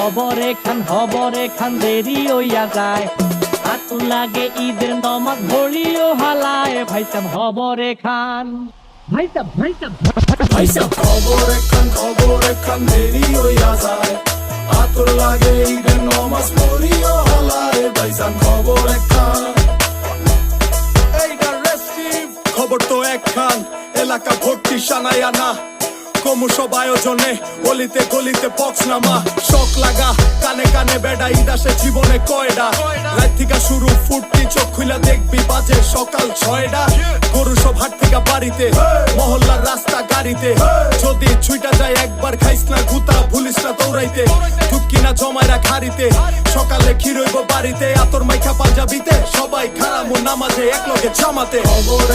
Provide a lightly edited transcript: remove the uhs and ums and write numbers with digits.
হবরে খান দেরি হইয়া যায়। আতু লাগে ঈদের নমাজ ভরিও হালায়, ভাই সাব হবরে খান, ভাই সাব খবরে খান দেরি হইয়া যায়। আতর লাগে ঈদের নমাজ পড়িও হালায়, ভাইজান খবরে খান। এইটা রেস্টিভ খবর তো একখান, এলাকা ভর্তি সানায় আনা। ক্রমসব আয়োজনে গলিতে গলিতে বক্স নামা। শখ লাগা কানে কানে বেড়া, ঈদ আসে জীবনে কয়ডা। রাত থেকে শুরু ফুটতি, চোখ খুইলা দেখবি বাজে সকাল 6টা। গরু সব হাট থেকে বাড়িতে, মহল্লার রাস্তা গাড়িতে। যদি ছুইটা যায় একবার খাইস না গুতা, ভুলিস না দৌড়াইতে। ঢুকি না জমাইরা খাড়িতে, সকালে ক্ষীরইব বাড়িতে। আতর মাইখা পাঞ্জাবিতে, সবাই খারামু নামাজে একলগে জামাতে। খবর